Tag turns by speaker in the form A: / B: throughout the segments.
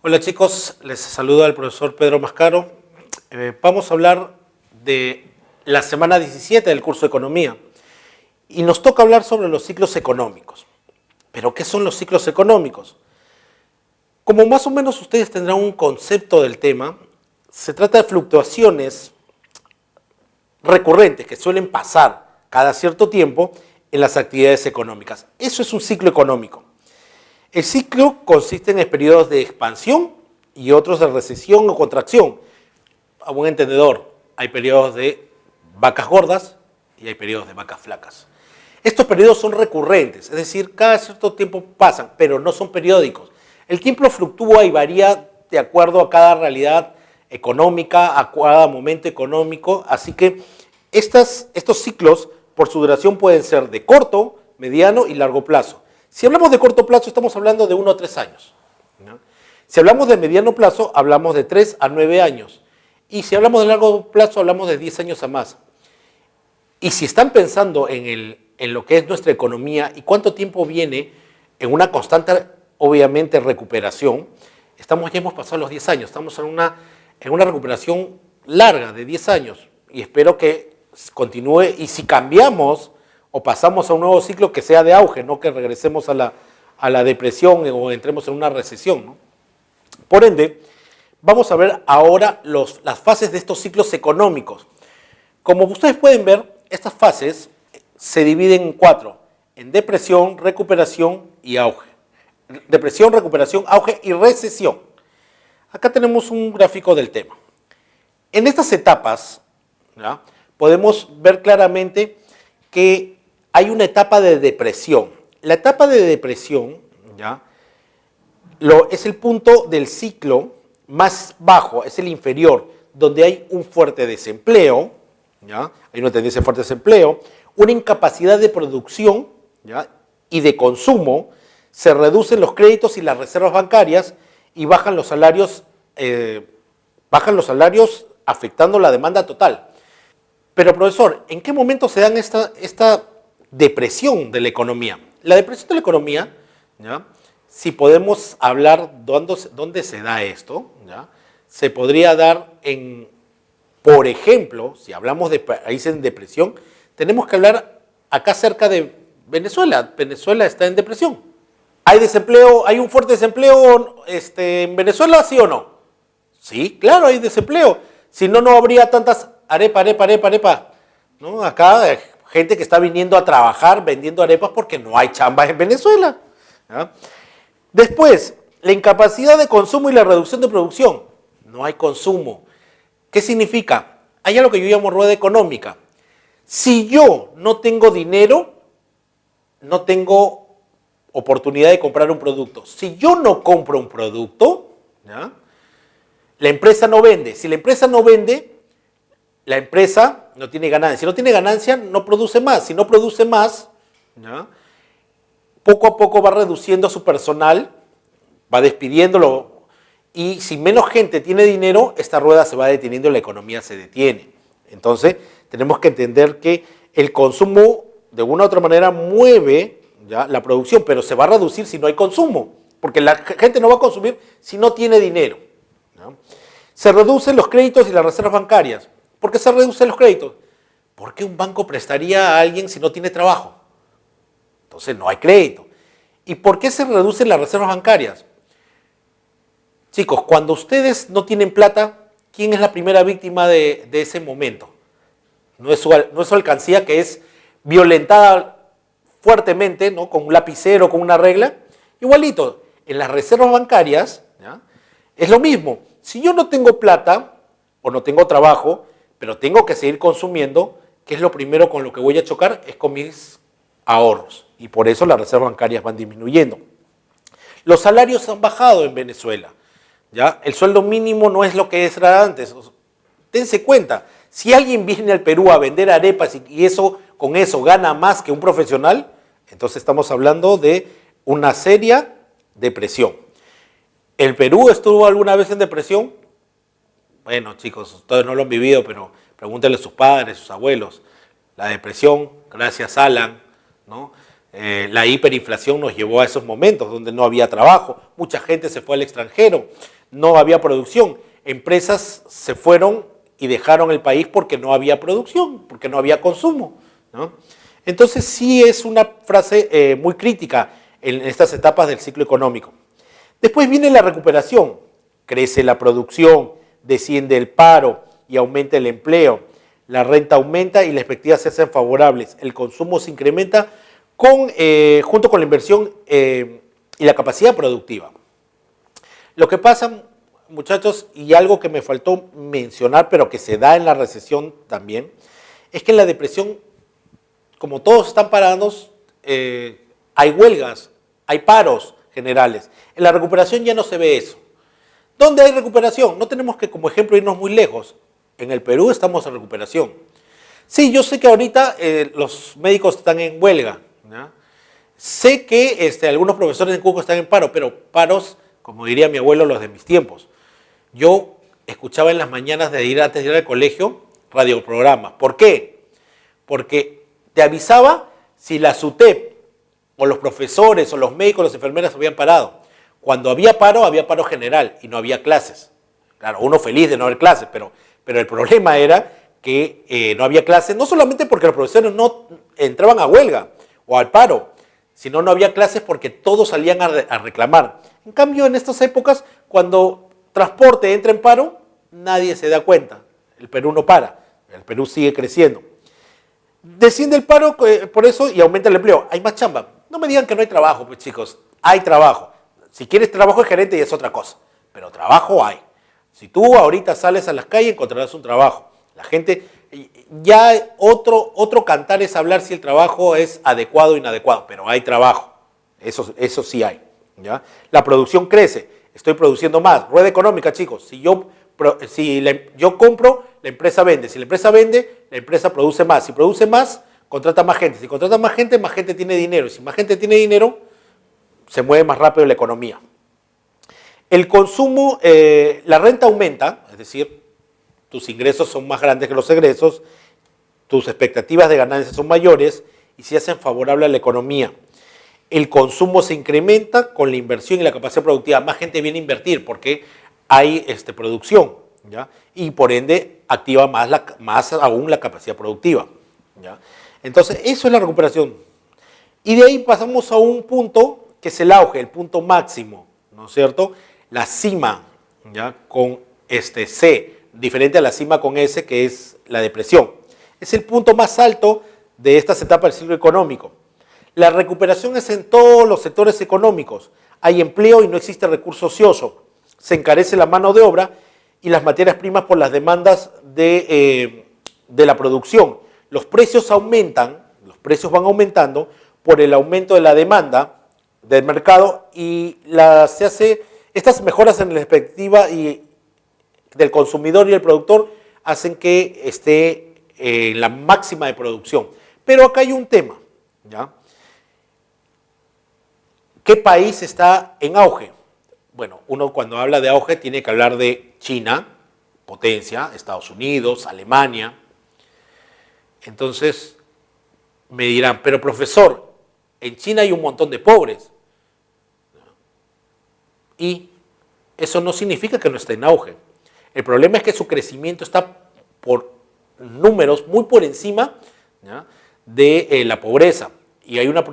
A: Hola chicos, les saluda el profesor Pedro Mascaro. Vamos a hablar de la semana 17 del curso de Economía y nos toca hablar sobre los ciclos económicos. ¿Pero qué son los ciclos económicos? Como más o menos ustedes tendrán un concepto del tema, se trata de fluctuaciones recurrentes que suelen pasar cada cierto tiempo en las actividades económicas. Eso es un ciclo económico. El ciclo consiste en periodos de expansión y otros de recesión o contracción. A buen entendedor, hay periodos de vacas gordas y hay periodos de vacas flacas. Estos periodos son recurrentes, es decir, cada cierto tiempo pasan, pero no son periódicos. El tiempo fluctúa y varía de acuerdo a cada realidad económica, a cada momento económico, así que estos ciclos, por su duración, pueden ser de corto, mediano y largo plazo. Si hablamos de corto plazo, estamos hablando de 1 a 3 años, ¿no? Si hablamos de mediano plazo, hablamos de 3 a 9 años. Y si hablamos de largo plazo, hablamos de 10 años a más. Y si están pensando en lo que es nuestra economía y cuánto tiempo viene en una constante, obviamente, recuperación, ya hemos pasado los 10 años, estamos en una recuperación larga de 10 años. Y espero que continúe, y si cambiamos o pasamos a un nuevo ciclo, que sea de auge, no que regresemos a la depresión o entremos en una recesión, ¿no? Por ende, vamos a ver ahora las fases de estos ciclos económicos. Como ustedes pueden ver, estas fases se dividen en 4, en depresión, recuperación y auge. Depresión, recuperación, auge y recesión. Acá tenemos un gráfico del tema. En estas etapas, ¿ya?, podemos ver claramente que hay una etapa de depresión. La etapa de depresión, ¿ya?, es el punto del ciclo más bajo, es el inferior, donde hay un fuerte desempleo, ¿ya?, hay una tendencia de fuerte desempleo, una incapacidad de producción, ¿ya?, y de consumo, se reducen los créditos y las reservas bancarias y bajan los salarios afectando la demanda total. Pero profesor, ¿en qué momento se dan esta depresión de la economía? La depresión de la economía, ¿ya?, si podemos hablar dónde se da esto, ¿ya?, se podría dar por ejemplo, si hablamos de países en depresión, tenemos que hablar acá cerca de Venezuela. Venezuela está en depresión. ¿Hay desempleo? ¿Hay un fuerte desempleo en Venezuela, sí o no? Sí, claro, hay desempleo. Si no, no habría tantas arepa, ¿no? Acá hay gente que está viniendo a trabajar vendiendo arepas porque no hay chambas en Venezuela, ¿ya? Después, la incapacidad de consumo y la reducción de producción. No hay consumo. ¿Qué significa? Hay algo que yo llamo rueda económica. Si yo no tengo dinero, no tengo oportunidad de comprar un producto. Si yo no compro un producto, ¿ya?, la empresa no vende. Si la empresa no vende, la empresa no tiene ganancia. Si no tiene ganancia, no produce más. Si no produce más, ¿ya?, poco a poco va reduciendo a su personal, va despidiéndolo, y si menos gente tiene dinero, esta rueda se va deteniendo y la economía se detiene. Entonces, tenemos que entender que el consumo, de una u otra manera, mueve, ¿ya?, la producción, pero se va a reducir si no hay consumo, porque la gente no va a consumir si no tiene dinero, ¿no? Se reducen los créditos y las reservas bancarias. ¿Por qué se reducen los créditos? ¿Por qué un banco prestaría a alguien si no tiene trabajo? Entonces no hay crédito. ¿Y por qué se reducen las reservas bancarias? Chicos, cuando ustedes no tienen plata, ¿quién es la primera víctima de ese momento? No es su alcancía, que es violentada fuertemente, ¿no?, con un lapicero, con una regla. Igualito, en las reservas bancarias, ¿ya?, es lo mismo. Si yo no tengo plata o no tengo trabajo, pero tengo que seguir consumiendo, ¿qué es lo primero con lo que voy a chocar? Es con mis ahorros. Y por eso las reservas bancarias van disminuyendo. Los salarios han bajado en Venezuela, ¿ya? El sueldo mínimo no es lo que era antes. Dense cuenta, si alguien viene al Perú a vender arepas y con eso gana más que un profesional, entonces estamos hablando de una seria depresión. ¿El Perú estuvo alguna vez en depresión? Bueno, chicos, ustedes no lo han vivido, pero pregúntenle a sus padres, sus abuelos. La depresión, gracias Alan, ¿no?, La hiperinflación nos llevó a esos momentos donde no había trabajo, mucha gente se fue al extranjero, no había producción, empresas se fueron y dejaron el país porque no había producción, porque no había consumo, ¿no? Entonces sí es una frase muy crítica en estas etapas del ciclo económico. Después viene la recuperación, crece la producción, desciende el paro y aumenta el empleo, la renta aumenta y las expectativas se hacen favorables, el consumo se incrementa junto con la inversión y la capacidad productiva. Lo que pasa, muchachos, y algo que me faltó mencionar, pero que se da en la recesión también, es que en la depresión, como todos están parados, hay huelgas, hay paros generales. En la recuperación ya no se ve eso. ¿Dónde hay recuperación? No tenemos que, como ejemplo, irnos muy lejos. En el Perú estamos en recuperación. Sí, yo sé que ahorita los médicos están en huelga, ¿no? Sé que algunos profesores en Cusco están en paro, pero paros, como diría mi abuelo, los de mis tiempos. Yo escuchaba en las mañanas antes de ir al colegio radioprogramas. ¿Por qué? Porque te avisaba si la SUTEP o los profesores o los médicos, las enfermeras habían parado. Cuando había paro general y no había clases. Claro, uno feliz de no haber clases, pero el problema era que no había clases, no solamente porque los profesores no entraban a huelga o al paro, sino no había clases porque todos salían a reclamar. En cambio, en estas épocas, cuando transporte entra en paro, nadie se da cuenta. El Perú no para, el Perú sigue creciendo. Desciende el paro por eso y aumenta el empleo. Hay más chamba. No me digan que no hay trabajo, pues chicos, hay trabajo. Si quieres trabajo de gerente ya es otra cosa, pero trabajo hay. Si tú ahorita sales a las calles encontrarás un trabajo. La gente, ya otro cantar es hablar si el trabajo es adecuado o inadecuado, pero hay trabajo, eso sí hay, ¿ya? La producción crece, estoy produciendo más. Rueda económica, chicos, si yo compro, la empresa vende. Si la empresa vende, la empresa produce más. Si produce más, contrata más gente. Si contrata más gente tiene dinero. Y si más gente tiene dinero, se mueve más rápido la economía. El consumo, la renta aumenta, es decir, tus ingresos son más grandes que los egresos, tus expectativas de ganancias son mayores y se hacen favorables a la economía. El consumo se incrementa con la inversión y la capacidad productiva. Más gente viene a invertir porque hay producción, ¿ya? Y por ende activa más aún la capacidad productiva, ¿ya? Entonces, eso es la recuperación. Y de ahí pasamos a un punto que es el auge, el punto máximo, ¿no es cierto? La cima, ¿ya? Con C, diferente a la cima con S, que es la depresión. Es el punto más alto de estas etapas del ciclo económico. La recuperación es en todos los sectores económicos. Hay empleo y no existe recurso ocioso. Se encarece la mano de obra y las materias primas por las demandas de la producción. Los precios aumentan, los precios van aumentando por el aumento de la demanda del mercado y estas mejoras en la perspectiva del consumidor y el productor hacen que esté en la máxima de producción. Pero acá hay un tema, ¿ya? ¿Qué país está en auge? Bueno, uno cuando habla de auge tiene que hablar de China, potencia, Estados Unidos, Alemania. Entonces me dirán, pero profesor, en China hay un montón de pobres. Y eso no significa que no esté en auge. El problema es que su crecimiento está por números muy por encima, ¿ya? De la pobreza. Y hay una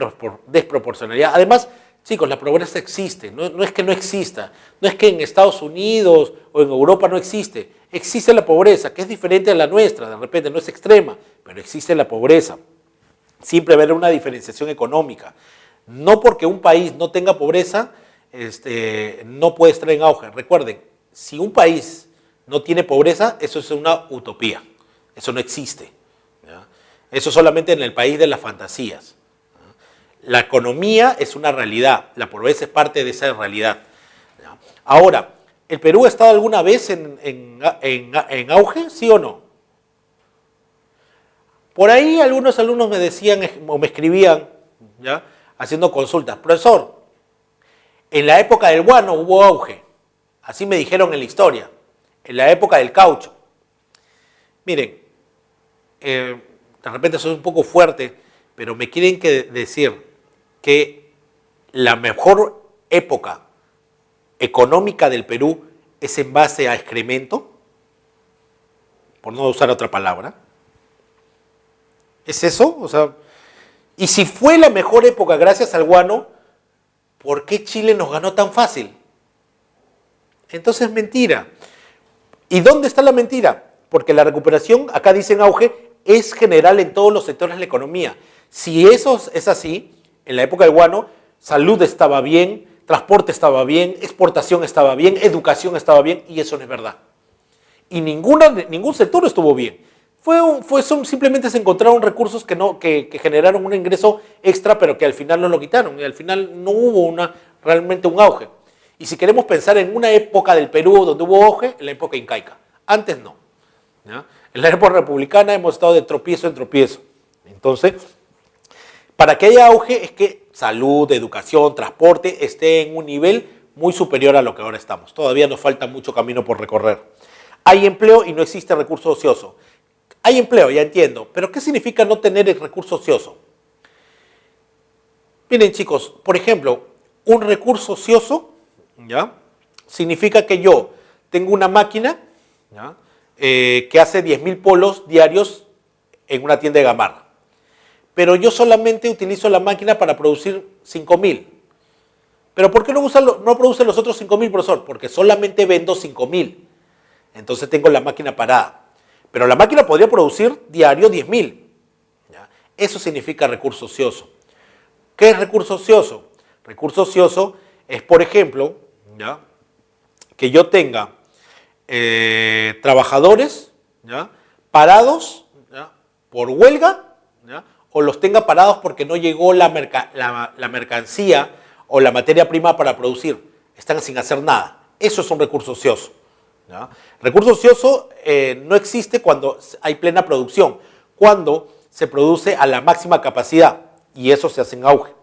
A: desproporcionalidad. Además, chicos, la pobreza existe. No es que no exista. No es que en Estados Unidos o en Europa no existe. Existe la pobreza, que es diferente a la nuestra. De repente no es extrema, pero existe la pobreza. Siempre va a haber una diferenciación económica. No porque un país no tenga pobreza, no puede estar en auge. Recuerden, si un país no tiene pobreza, eso es una utopía. Eso no existe, ¿ya? Eso solamente en el país de las fantasías, ¿ya? La economía es una realidad, la pobreza es parte de esa realidad, ¿ya? Ahora, ¿el Perú ha estado alguna vez en auge, sí o no? Por ahí algunos alumnos me decían o me escribían, ¿ya? Haciendo consultas, profesor, en la época del guano hubo auge, así me dijeron en la historia, en la época del caucho. Miren, de repente soy un poco fuerte, pero me quieren decir que la mejor época económica del Perú es en base a excremento, por no usar otra palabra. ¿Es eso? O sea, y si fue la mejor época gracias al guano, ¿por qué Chile nos ganó tan fácil? Entonces, mentira. ¿Y dónde está la mentira? Porque la recuperación, acá dice en auge, es general en todos los sectores de la economía. Si eso es así, en la época del guano, salud estaba bien, transporte estaba bien, exportación estaba bien, educación estaba bien, y eso no es verdad. Y ningún sector estuvo bien. Simplemente se encontraron recursos que generaron un ingreso extra, pero que al final no lo quitaron, y al final no hubo realmente un auge. Y si queremos pensar en una época del Perú donde hubo auge, en la época incaica. Antes no. ¿Ya? En la época republicana hemos estado de tropiezo en tropiezo. Entonces, para que haya auge es que salud, educación, transporte esté en un nivel muy superior a lo que ahora estamos. Todavía nos falta mucho camino por recorrer. Hay empleo y no existe recurso ocioso. Hay empleo, ya entiendo, pero ¿qué significa no tener el recurso ocioso? Miren, chicos, por ejemplo, un recurso ocioso, ¿ya?, significa que yo tengo una máquina, ¿ya?, que hace 10.000 polos diarios en una tienda de Gamarra, pero yo solamente utilizo la máquina para producir 5.000. ¿Pero por qué no produce los otros 5.000, profesor? Porque solamente vendo 5.000. Entonces tengo la máquina parada. Pero la máquina podría producir diario 10.000. ¿Ya? Eso significa recurso ocioso. ¿Qué es recurso ocioso? Recurso ocioso es, por ejemplo, ¿ya?, que yo tenga trabajadores, ¿ya?, parados, ¿ya?, por huelga, ¿ya?, o los tenga parados porque no llegó la mercancía o la materia prima para producir. Están sin hacer nada. Eso es un recurso ocioso. ¿Ya? Recurso ocioso no existe cuando hay plena producción, cuando se produce a la máxima capacidad, y eso se hace en auge.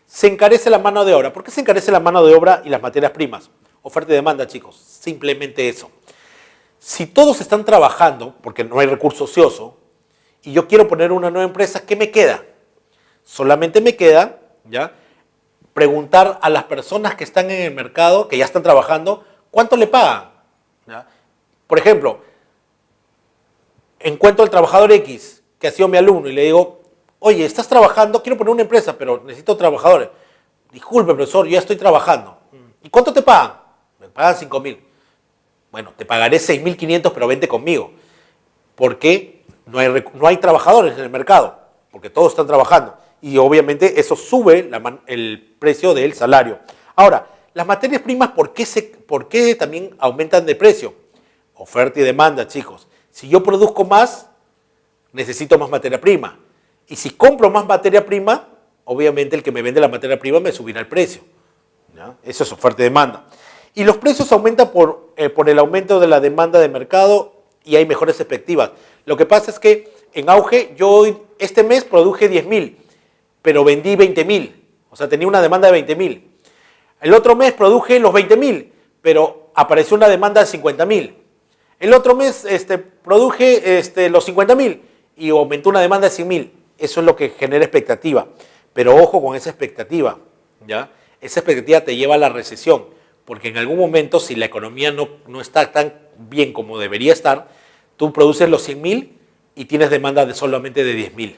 A: Se encarece la mano de obra. ¿Por qué se encarece la mano de obra y las materias primas? Oferta y demanda, chicos. Simplemente eso. Si todos están trabajando, porque no hay recurso ocioso, y yo quiero poner una nueva empresa, ¿qué me queda? Solamente me queda, ¿ya?, preguntar a las personas que están en el mercado, que ya están trabajando, ¿cuánto le pagan? ¿Ya? Por ejemplo, encuentro al trabajador X, que ha sido mi alumno, y le digo, oye, ¿estás trabajando? Quiero poner una empresa, pero necesito trabajadores. Disculpe, profesor, yo ya estoy trabajando. ¿Y cuánto te pagan? Me pagan 5.000. Bueno, te pagaré 6.500, pero vente conmigo. Porque no hay trabajadores en el mercado, porque todos están trabajando. Y obviamente eso sube el precio del salario. Ahora, las materias primas, ¿por qué también aumentan de precio? Oferta y demanda, chicos. Si yo produzco más, necesito más materia prima. Y si compro más materia prima, obviamente el que me vende la materia prima me subirá el precio. ¿Ya? Eso es oferta y demanda. Y los precios aumentan por el aumento de la demanda de mercado y hay mejores perspectivas. Lo que pasa es que en auge yo este mes produje 10.000, pero vendí 20.000. O sea, tenía una demanda de 20.000. El otro mes produje los 20.000, pero apareció una demanda de 50.000. El otro mes produje los 50.000 y aumentó una demanda de 100.000. Eso es lo que genera expectativa. Pero ojo con esa expectativa, ¿ya? Esa expectativa te lleva a la recesión, porque en algún momento, si la economía no está tan bien como debería estar, tú produces los 100.000 y tienes demanda solamente de 10.000,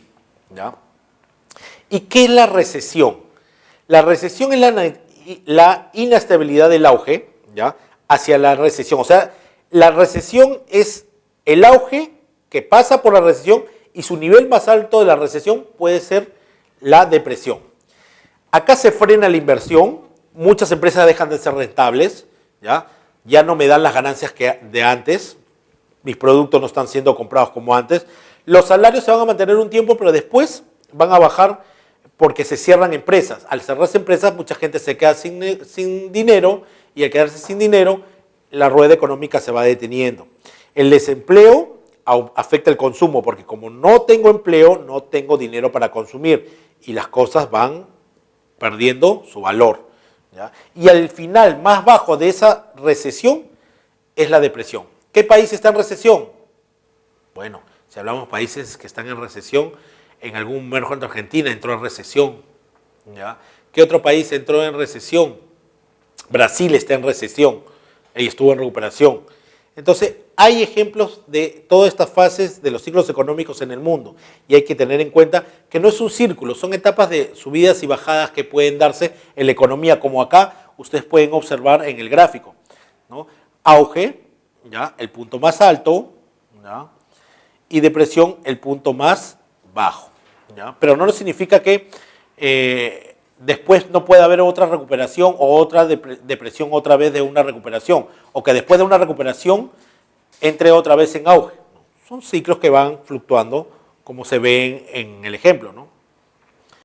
A: ¿ya? ¿Y qué es la recesión? La recesión es la inestabilidad del auge, ¿ya?, hacia la recesión. O sea, la recesión es el auge que pasa por la recesión y su nivel más alto de la recesión puede ser la depresión. Acá se frena la inversión, muchas empresas dejan de ser rentables, ya no me dan las ganancias de antes, mis productos no están siendo comprados como antes, los salarios se van a mantener un tiempo, pero después van a bajar porque se cierran empresas. Al cerrarse empresas, mucha gente se queda sin dinero y al quedarse sin dinero, la rueda económica se va deteniendo. El desempleo afecta el consumo porque como no tengo empleo, no tengo dinero para consumir y las cosas van perdiendo su valor, ¿ya? Y al final más bajo de esa recesión es la depresión. ¿Qué país está en recesión? Bueno, si hablamos de países que están en recesión, en algún momento Argentina entró en recesión, ¿Ya? ¿Qué otro país entró en recesión? Brasil está en recesión y estuvo en recuperación. Entonces, hay ejemplos de todas estas fases de los ciclos económicos en el mundo y hay que tener en cuenta que no es un círculo, son etapas de subidas y bajadas que pueden darse en la economía, como acá ustedes pueden observar en el gráfico, ¿no? Auge, ¿ya? El punto más alto, ¿ya? Y depresión, el punto más bajo, ¿ya? Pero no significa que después no puede haber otra recuperación o otra depresión otra vez de una recuperación, o que después de una recuperación entre otra vez en auge. Son ciclos que van fluctuando como se ven en el ejemplo, ¿no?